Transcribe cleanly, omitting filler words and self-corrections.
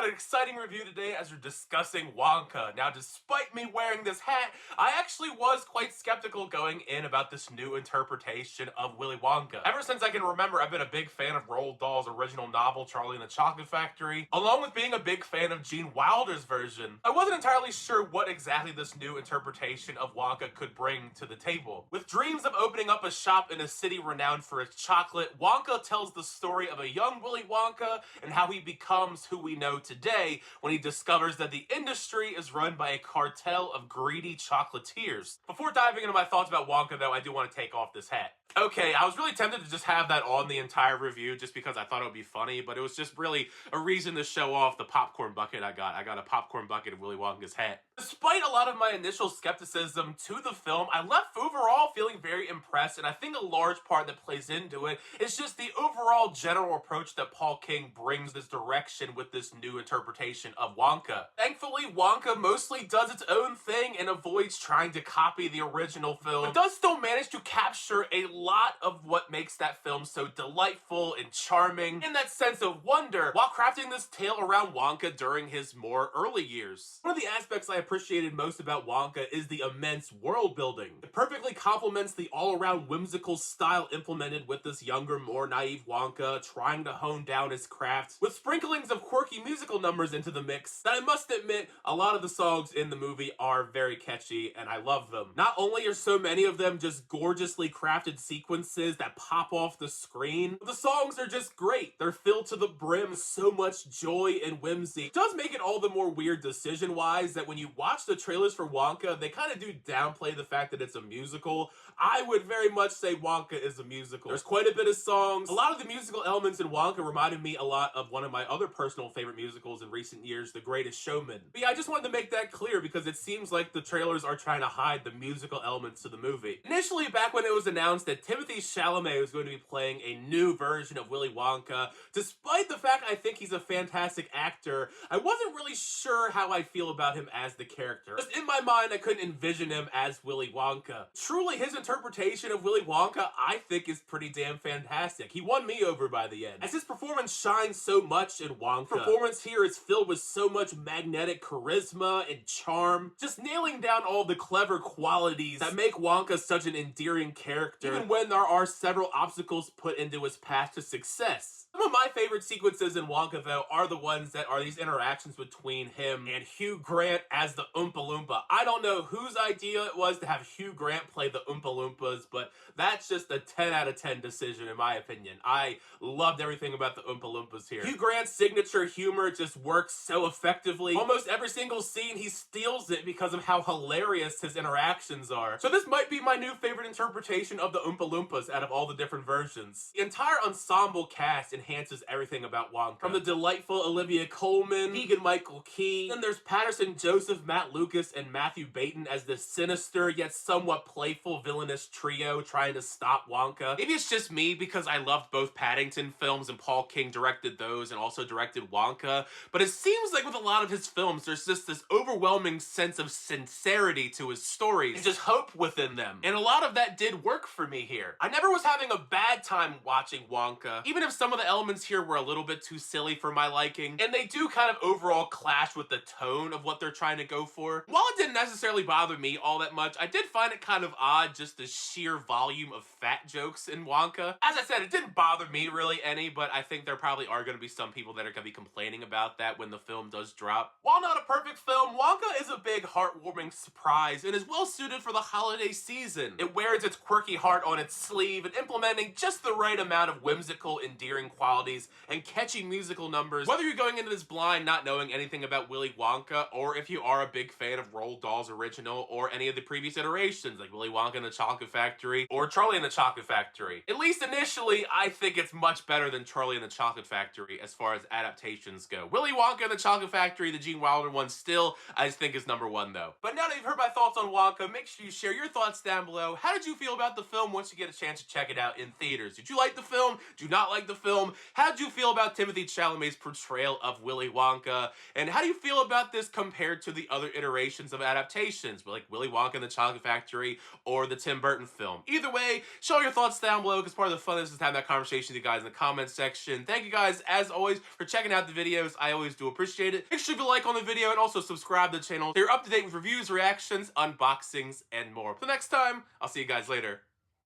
got an exciting review today as we're discussing Wonka. Now, despite me wearing this hat, I actually was quite skeptical going in about this new interpretation of Willy Wonka. Ever since I can remember, I've been a big fan of Roald Dahl's original novel, Charlie and the Chocolate Factory, along with being a big fan of Gene Wilder's version. I wasn't entirely sure what exactly this new interpretation of Wonka could bring to the table. With dreams of opening up a shop in a city renowned for its chocolate, Wonka tells the story of a young Willy Wonka and how he becomes who we know today when he discovers that the industry is run by a cartel of greedy chocolatiers. Before diving into my thoughts about Wonka, though, I do want to take off this hat. Okay, I was really tempted to just have that on the entire review just because I thought it would be funny, but it was just really a reason to show off the popcorn bucket I got. I got a popcorn bucket of Willy Wonka's hat. Despite a lot of my initial skepticism to the film, I left overall feeling very impressed, and I think a large part that plays into it is just the overall general approach that Paul King brings this direction with this new interpretation of Wonka. Thankfully, Wonka mostly does its own thing and avoids trying to copy the original film, but does still manage to capture a lot of what makes that film so delightful and charming, and that sense of wonder, while crafting this tale around Wonka during his more early years. One of the aspects I appreciated most about Wonka is the immense world building. It perfectly complements the all-around whimsical style implemented with this younger, more naive Wonka trying to hone down his craft, with sprinklings of quirky musical numbers into the mix that I must admit, a lot of the songs in the movie are very catchy and I love them. Not only are so many of them just gorgeously crafted sequences that pop off the screen, but the songs are just great. They're filled to the brim, so much joy and whimsy. It does make it all the more weird decision-wise that when you watch the trailers for Wonka, they kind of do downplay the fact that it's a musical. I would very much say Wonka is a musical. There's quite a bit of songs. A lot of the musical elements in Wonka reminded me a lot of one of my other personal favorite musicals in recent years, The Greatest Showman. But yeah, I just wanted to make that clear because it seems like the trailers are trying to hide the musical elements to the movie. Initially, back when it was announced that Timothée Chalamet was going to be playing a new version of Willy Wonka, despite the fact I think he's a fantastic actor, I wasn't really sure how I feel about him as the character. Just in my mind, I couldn't envision him as Willy Wonka. Truly, his interpretation of Willy Wonka, I think, is pretty damn fantastic. He won me over by the end, as his performance shines so much in Wonka. The performance here is filled with so much magnetic charisma and charm, just nailing down all the clever qualities that make Wonka such an endearing character, even when there are several obstacles put into his path to success. Some of my favorite sequences in Wonka, though, are the ones that are these interactions between him and Hugh Grant as the Oompa Loompa. I don't know whose idea it was to have Hugh Grant play the Oompa Loompas, but that's just a 10 out of 10 decision in my opinion. I loved everything about the Oompa Loompas here. Hugh Grant's signature humor just works so effectively. Almost every single scene, he steals it because of how hilarious his interactions are. So this might be my new favorite interpretation of the Oompa Loompas out of all the different versions. The entire ensemble cast enhances everything about Wonka. From the delightful Olivia Colman, Keegan-Michael Key, then there's Patterson Joseph, Matt Lucas, and Matthew Baton as the sinister yet somewhat playful villainous trio trying to stop Wonka. Maybe it's just me because I loved both Paddington films and Paul King directed those and also directed Wonka, but it seems like with a lot of his films there's just this overwhelming sense of sincerity to his stories and just hope within them. And a lot of that did work for me here. I never was having a bad time watching Wonka, even if some of the elements here were a little bit too silly for my liking, and they do kind of overall clash with the tone of what they're trying to go for. While it didn't necessarily bother me all that much, I did find it kind of odd just the sheer volume of fat jokes in Wonka. As I said, it didn't bother me really any, but I think there probably are going to be some people that are going to be complaining about that when the film does drop. While not a perfect film, Wonka is a big heartwarming surprise and is well suited for the holiday season. It wears its quirky heart on its sleeve and implementing just the right amount of whimsical, endearing qualities and catchy musical numbers. Whether you're going into this blind not knowing anything about Willy Wonka, or if you are a big fan of Roald Dahl's original or any of the previous iterations like Willy Wonka and the Chocolate Factory or Charlie and the Chocolate Factory. At least initially, I think it's much better than Charlie and the Chocolate Factory as far as adaptations go. Willy Wonka and the Chocolate Factory, the Gene Wilder one, still I just think is #1 though. But now that you've heard my thoughts on Wonka, make sure you share your thoughts down below. How did you feel about the film once you get a chance to check it out in theaters? Did you like the film? Did you not like the film? How did you feel about Timothée Chalamet's portrayal of Willy Wonka? And how do you feel about this compared to the other iterations of adaptations, like Willy Wonka and the Chocolate Factory or the the Tim Burton film. Either way, show your thoughts down below, because part of the fun is just having that conversation with you guys in the comments section. Thank you guys, as always, for checking out the videos. I always do appreciate it. Make sure to leave a like on the video and also subscribe to the channel so you're up to date with reviews, reactions, unboxings, and more. Till next time, I'll see you guys later.